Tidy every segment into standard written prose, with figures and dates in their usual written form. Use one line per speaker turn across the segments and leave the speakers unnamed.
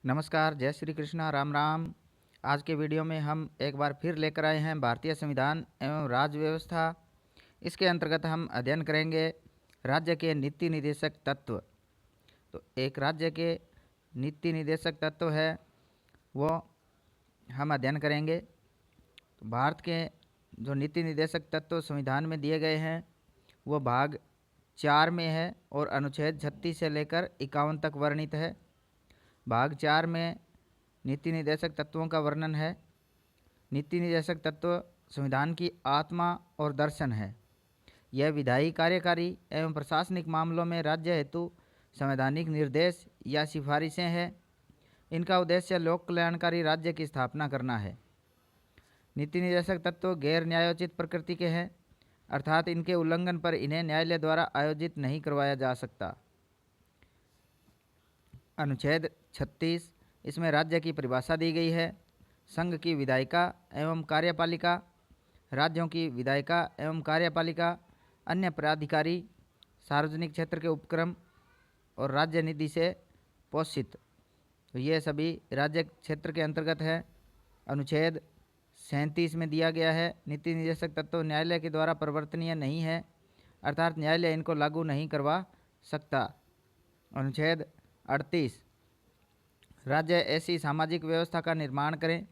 नमस्कार, जय श्री कृष्णा, राम राम। आज के वीडियो में हम एक बार फिर लेकर आए हैं भारतीय संविधान एवं राज्य व्यवस्था। इसके अंतर्गत हम अध्ययन करेंगे राज्य के नीति निर्देशक तत्व। तो एक राज्य के नीति निर्देशक तत्व है वो हम अध्ययन करेंगे। तो भारत के जो नीति निर्देशक तत्व संविधान में दिए गए हैं वो भाग 4 में है और अनुच्छेद 36 से लेकर 51 तक वर्णित है। भाग 4 में नीति निर्देशक तत्वों का वर्णन है। नीति निर्देशक तत्व संविधान की आत्मा और दर्शन है। यह विधायी, कार्यकारी एवं प्रशासनिक मामलों में राज्य हेतु संवैधानिक निर्देश या सिफारिशें हैं। इनका उद्देश्य लोक कल्याणकारी राज्य की स्थापना करना है। नीति निर्देशक तत्व गैर न्यायोचित प्रकृति के हैं, अर्थात इनके उल्लंघन पर इन्हें न्यायालय द्वारा आयोजित नहीं करवाया जा सकता। अनुच्छेद 36, इसमें राज्य की परिभाषा दी गई है। संघ की विधायिका एवं कार्यपालिका, राज्यों की विधायिका एवं कार्यपालिका, अन्य प्राधिकारी, सार्वजनिक क्षेत्र के उपक्रम और राज्य निधि से पोषित, तो ये सभी राज्य क्षेत्र के अंतर्गत है। अनुच्छेद 37 में दिया गया है नीति निर्देशक तत्व न्यायालय के द्वारा परिवर्तनीय नहीं है, अर्थात न्यायालय इनको लागू नहीं करवा सकता। अनुच्छेद 38, राज्य ऐसी सामाजिक व्यवस्था का निर्माण करें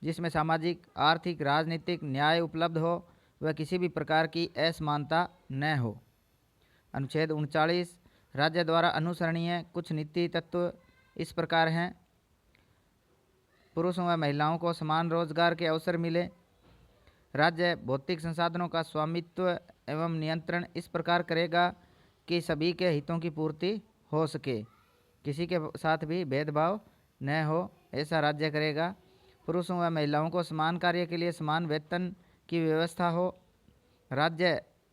जिसमें सामाजिक, आर्थिक, राजनीतिक न्याय उपलब्ध हो व किसी भी प्रकार की असमानता न हो। अनुच्छेद 39, राज्य द्वारा अनुसरणीय कुछ नीति तत्व इस प्रकार हैं। पुरुषों व महिलाओं को समान रोजगार के अवसर मिले। राज्य भौतिक संसाधनों का स्वामित्व एवं नियंत्रण इस प्रकार करेगा कि सभी के हितों की पूर्ति हो सके, किसी के साथ भी भेदभाव न हो, ऐसा राज्य करेगा। पुरुषों व महिलाओं को समान कार्य के लिए समान वेतन की व्यवस्था हो। राज्य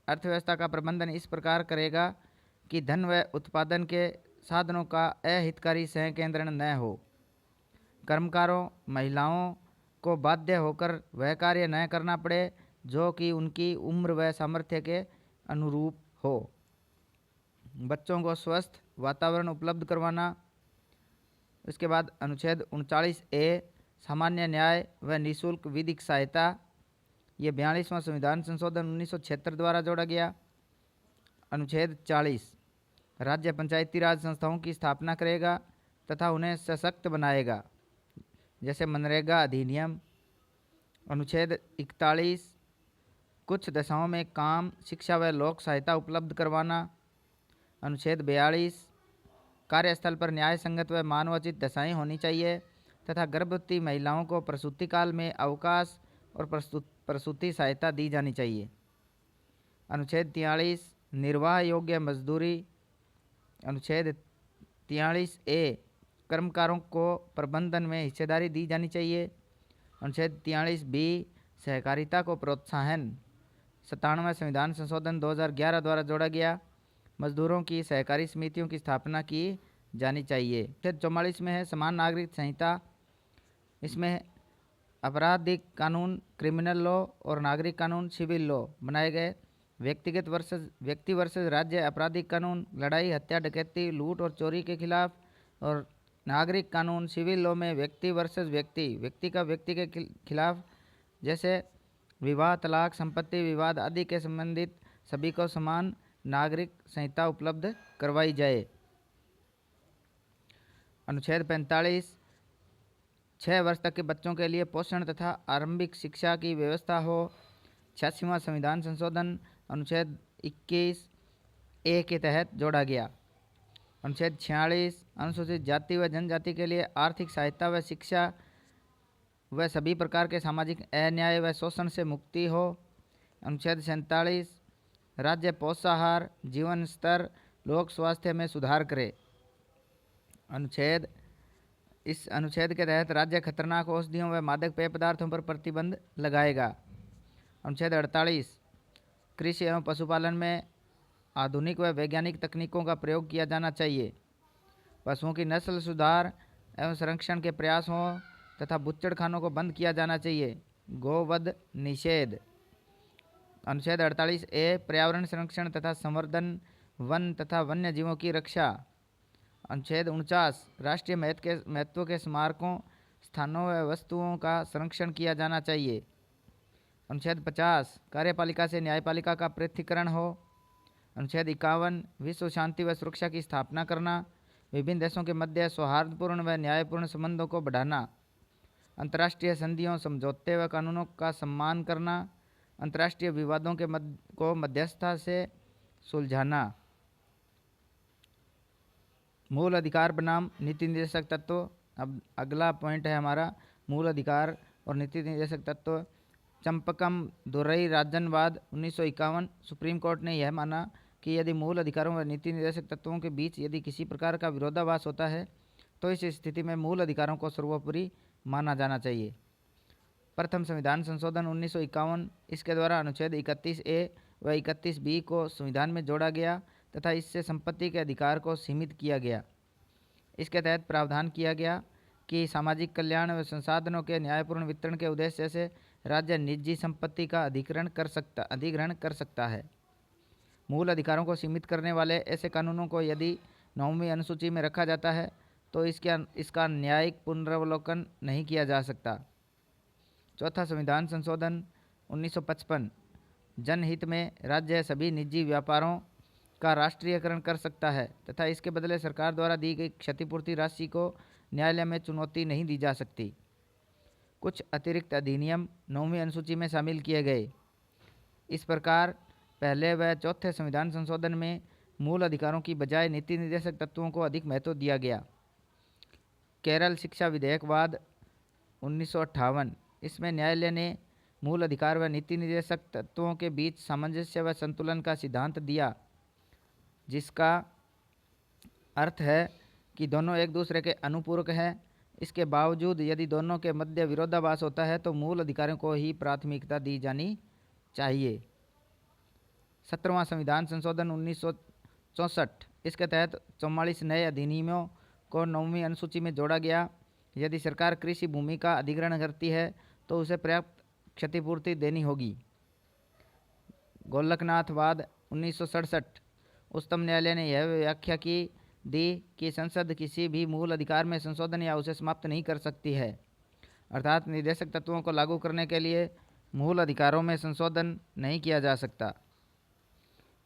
अर्थव्यवस्था का प्रबंधन इस प्रकार करेगा कि धन व उत्पादन के साधनों का अहितकारी सहकेंद्रण न हो। कर्मकारों, महिलाओं को बाध्य होकर वह कार्य न करना पड़े जो कि उनकी उम्र व सामर्थ्य के अनुरूप हो। बच्चों को स्वस्थ वातावरण उपलब्ध करवाना। इसके बाद अनुच्छेद 39A, सामान्य न्याय व निःशुल्क विधिक सहायता, ये 42वां संविधान संशोधन 1976 द्वारा जोड़ा गया। अनुच्छेद 40, राज्य पंचायती राज संस्थाओं की स्थापना करेगा तथा उन्हें सशक्त बनाएगा, जैसे मनरेगा अधिनियम। अनुच्छेद 41, कुछ दशाओं में काम, शिक्षा व लोक सहायता उपलब्ध करवाना। अनुच्छेद 42, कार्यस्थल पर न्याय संगत व मानवोचित दशाएं होनी चाहिए तथा गर्भवती महिलाओं को प्रसूति काल में अवकाश और प्रसूति सहायता दी जानी चाहिए। अनुच्छेद 43, निर्वाह योग्य मजदूरी। अनुच्छेद 43A, कर्मकारों को प्रबंधन में हिस्सेदारी दी जानी चाहिए। अनुच्छेद 43B, सहकारिता को प्रोत्साहन। 97वां संविधान संशोधन 2011 द्वारा जोड़ा गया। मजदूरों की सहकारी समितियों की स्थापना की जानी चाहिए। अनुच्छेद 44 में है समान नागरिक संहिता। इसमें आपराधिक कानून, क्रिमिनल लॉ और नागरिक कानून, सिविल लॉ बनाए गए। व्यक्ति वर्सेस राज्य आपराधिक कानून, लड़ाई, हत्या, डकैती, लूट और चोरी के खिलाफ, और नागरिक कानून सिविल लॉ में व्यक्ति वर्सेस व्यक्ति का व्यक्ति के खिलाफ, जैसे विवाह, तलाक, संपत्ति विवाद आदि के संबंधित सभी को समान नागरिक संहिता उपलब्ध करवाई जाए। अनुच्छेद 45, 6 वर्ष तक के बच्चों के लिए पोषण तथा आरंभिक शिक्षा की व्यवस्था हो। 86वां संविधान संशोधन अनुच्छेद 21A के तहत जोड़ा गया। अनुच्छेद 46, अनुसूचित जाति व जनजाति के लिए आर्थिक सहायता व शिक्षा व सभी प्रकार के सामाजिक अन्याय व शोषण से मुक्ति हो। अनुच्छेद 47, राज्य पोषाहार, जीवन स्तर, लोक स्वास्थ्य में सुधार करे। इस अनुच्छेद के तहत राज्य खतरनाक औषधियों व मादक पेय पदार्थों पर प्रतिबंध लगाएगा। अनुच्छेद 48, कृषि एवं पशुपालन में आधुनिक व वैज्ञानिक तकनीकों का प्रयोग किया जाना चाहिए। पशुओं की नस्ल सुधार एवं संरक्षण के प्रयास हों तथा बुच्चड़खानों को बंद किया जाना चाहिए। गोवध निषेध। अनुच्छेद 48A, पर्यावरण संरक्षण तथा संवर्धन, वन तथा वन्य जीवों की रक्षा। अनुच्छेद 49 राष्ट्रीय महत्व के स्मारकों, स्थानों व वस्तुओं का संरक्षण किया जाना चाहिए। अनुच्छेद 50 कार्यपालिका से न्यायपालिका का पृथक्करण हो। अनुच्छेद 51 विश्व शांति व सुरक्षा की स्थापना करना। विभिन्न देशों के मध्य सौहार्दपूर्ण व न्यायपूर्ण संबंधों को बढ़ाना। अंतर्राष्ट्रीय संधियों, समझौते व कानूनों का सम्मान करना। अंतर्राष्ट्रीय विवादों को मध्यस्थता से सुलझाना। मूल अधिकार बनाम नीति निर्देशक तत्व। अब अगला पॉइंट है हमारा मूल अधिकार और नीति निर्देशक तत्व। चंपकम दुरई राजनवाद 1951 सुप्रीम कोर्ट ने यह माना कि यदि मूल अधिकारों व नीति निर्देशक तत्वों के बीच यदि किसी प्रकार का विरोधाभास होता है तो इस स्थिति में मूल अधिकारों को सर्वोपरि माना जाना चाहिए। प्रथम संविधान संशोधन 1951, इसके द्वारा अनुच्छेद 31A व 31B को संविधान में जोड़ा गया तथा इससे संपत्ति के अधिकार को सीमित किया गया। इसके तहत प्रावधान किया गया कि सामाजिक कल्याण व संसाधनों के न्यायपूर्ण वितरण के उद्देश्य से राज्य निजी संपत्ति का अधिग्रहण कर सकता है। मूल अधिकारों को सीमित करने वाले ऐसे कानूनों को यदि 9वीं अनुसूची में रखा जाता है तो इसका न्यायिक पुनरावलोकन नहीं किया जा सकता। चौथा संविधान संशोधन 1955 जनहित में राज्य सभी निजी व्यापारों का राष्ट्रीयकरण कर सकता है तथा इसके बदले सरकार द्वारा दी गई क्षतिपूर्ति राशि को न्यायालय में चुनौती नहीं दी जा सकती। कुछ अतिरिक्त अधिनियम 9वीं अनुसूची में शामिल किए गए। इस प्रकार पहले व चौथे संविधान संशोधन में मूल अधिकारों की बजाय नीति निर्देशक तत्वों को अधिक महत्व दिया गया। केरल शिक्षा विधेयकवाद 1958, इसमें न्यायालय ने मूल अधिकार व नीति निर्देशक तत्वों के बीच सामंजस्य व संतुलन का सिद्धांत दिया, जिसका अर्थ है कि दोनों एक दूसरे के अनुपूरक हैं। इसके बावजूद यदि दोनों के मध्य विरोधाभास होता है तो मूल अधिकारों को ही प्राथमिकता दी जानी चाहिए। 17वां संविधान संशोधन 1964, इसके तहत 44 नए अधिनियमों को 9वीं अनुसूची में जोड़ा गया। यदि सरकार कृषि भूमि का अधिग्रहण करती है तो उसे पर्याप्त क्षतिपूर्ति देनी होगी। गोलकनाथवाद 1967, उच्चतम न्यायालय ने यह व्याख्या दी कि संसद किसी भी मूल अधिकार में संशोधन या उसे समाप्त नहीं कर सकती है, अर्थात निर्देशक तत्वों को लागू करने के लिए मूल अधिकारों में संशोधन नहीं किया जा सकता।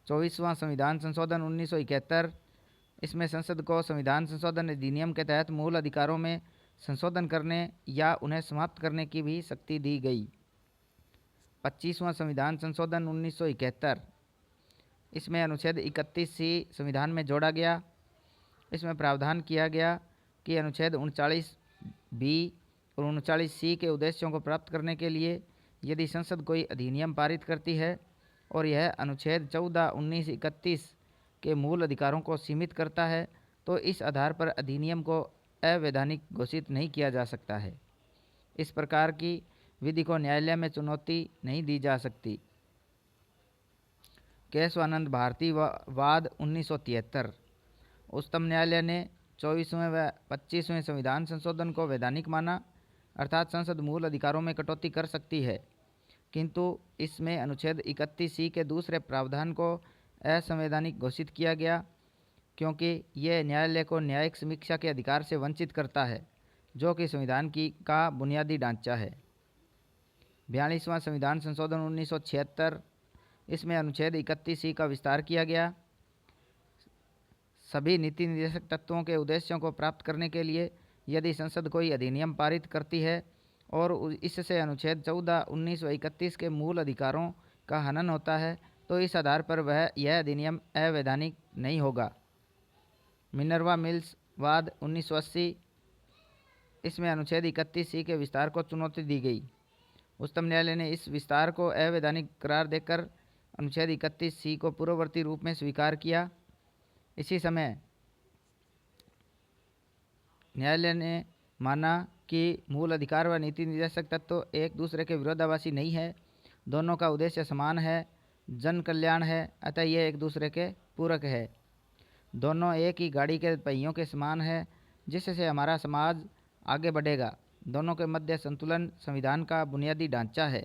24वां संविधान संशोधन 1971, इसमें संसद को संविधान संशोधन अधिनियम के तहत मूल अधिकारों में संशोधन करने या उन्हें समाप्त करने की भी शक्ति दी गई। 25वां संविधान संशोधन 1971, इसमें अनुच्छेद 31C संविधान में जोड़ा गया। इसमें प्रावधान किया गया कि अनुच्छेद 39B और 39C के उद्देश्यों को प्राप्त करने के लिए यदि संसद कोई अधिनियम पारित करती है और यह अनुच्छेद 14, 19, 31 के मूल अधिकारों को सीमित करता है तो इस आधार पर अधिनियम को अवैधानिक घोषित नहीं किया जा सकता है। इस प्रकार की विधि को न्यायालय में चुनौती नहीं दी जा सकती। केशवानंद भारती वाद 1973, उच्चतम न्यायालय ने 24वें व 25वें संविधान संशोधन को वैधानिक माना, अर्थात संसद मूल अधिकारों में कटौती कर सकती है, किंतु इसमें अनुच्छेद 31C के दूसरे प्रावधान को असंवैधानिक घोषित किया गया क्योंकि यह न्यायालय को न्यायिक समीक्षा के अधिकार से वंचित करता है, जो कि संविधान का बुनियादी ढांचा है। 42वां संविधान संशोधन 1976, इसमें अनुच्छेद 31C का विस्तार किया गया। सभी नीति निर्देशक तत्वों के उद्देश्यों को प्राप्त करने के लिए यदि संसद कोई अधिनियम पारित करती है और इससे अनुच्छेद 14, 19 व 31 के मूल अधिकारों का हनन होता है तो इस आधार पर यह अधिनियम अवैधानिक नहीं होगा। मिनर्वा मिल्स वाद 1980, इसमें अनुच्छेद 31C के विस्तार को चुनौती दी गई। उच्चतम न्यायालय ने इस विस्तार को अवैधानिक करार देकर अनुच्छेद 31C को पूर्ववर्ती रूप में स्वीकार किया। इसी समय न्यायालय ने माना कि मूल अधिकार व नीति निर्देशक तत्व एक दूसरे के विरोधाभासी नहीं है, दोनों का उद्देश्य समान है, जन कल्याण है, अतः ये एक दूसरे के पूरक है। दोनों एक ही गाड़ी के पहियों के समान है जिससे हमारा समाज आगे बढ़ेगा। दोनों के मध्य संतुलन संविधान का बुनियादी ढांचा है।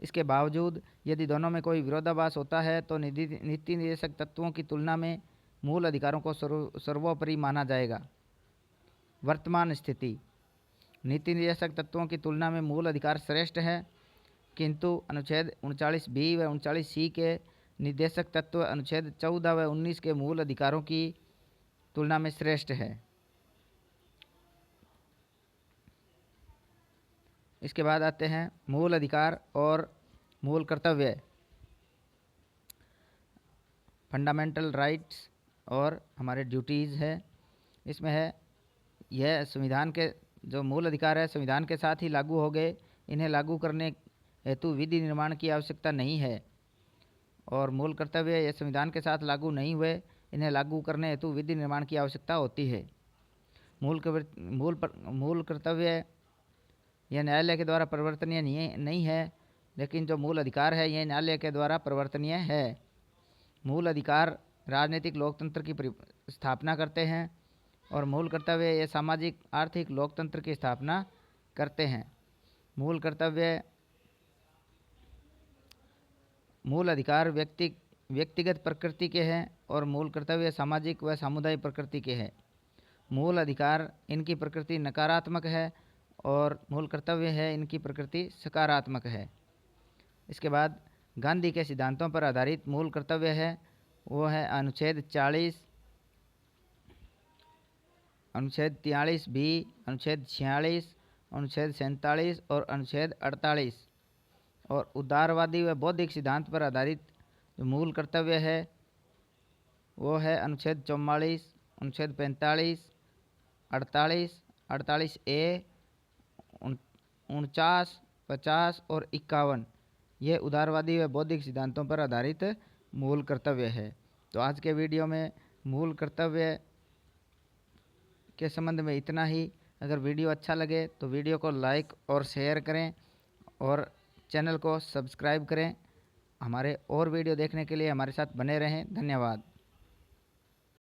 इसके बावजूद यदि दोनों में कोई विरोधाभास होता है तो नीति निर्देशक तत्वों की तुलना में मूल अधिकारों को सर्वोपरि माना जाएगा। वर्तमान स्थिति, नीति निर्देशक तत्वों की तुलना में मूल अधिकार श्रेष्ठ है, किंतु अनुच्छेद 39B व 39C के निर्देशक तत्व अनुच्छेद 14 व 19 के मूल अधिकारों की तुलना में श्रेष्ठ है। इसके बाद आते हैं मूल अधिकार और मूल कर्तव्य, फंडामेंटल राइट्स और हमारे ड्यूटीज़ है। इसमें है यह संविधान के जो मूल अधिकार है संविधान के साथ ही लागू हो गए, इन्हें लागू करने हेतु विधि निर्माण की आवश्यकता नहीं है। और मूल कर्तव्य यह संविधान के साथ लागू नहीं हुए, इन्हें लागू करने हेतु विधि निर्माण की आवश्यकता होती है। मूल कर्तव्य यह न्यायालय के द्वारा परिवर्तनीय नहीं है, लेकिन जो मूल अधिकार है यह न्यायालय के द्वारा परिवर्तनीय है। मूल अधिकार राजनीतिक लोकतंत्र की स्थापना करते हैं और मूल कर्तव्य ये सामाजिक आर्थिक लोकतंत्र की स्थापना करते हैं। मूल अधिकार व्यक्तिगत प्रकृति के हैं और मूल कर्तव्य सामाजिक व सामुदायिक प्रकृति के हैं। मूल अधिकार इनकी प्रकृति नकारात्मक है और मूल कर्तव्य है इनकी प्रकृति सकारात्मक है। इसके बाद गांधी के सिद्धांतों पर आधारित मूल कर्तव्य है, वो है अनुच्छेद 40, अनुच्छेद 43B, अनुच्छेद 46, अनुच्छेद 47 और अनुच्छेद 48। और उदारवादी व बौद्धिक सिद्धांत पर आधारित जो मूल कर्तव्य है वो है अनुच्छेद 44, अनुच्छेद 45, 48, 48A, 49, 50 और 51। यह उदारवादी व बौद्धिक सिद्धांतों पर आधारित मूल कर्तव्य है। तो आज के वीडियो में मूल कर्तव्य के संबंध में इतना ही। अगर वीडियो अच्छा लगे तो वीडियो को लाइक और शेयर करें और चैनल को सब्सक्राइब करें। हमारे और वीडियो देखने के लिए हमारे साथ बने रहें। धन्यवाद।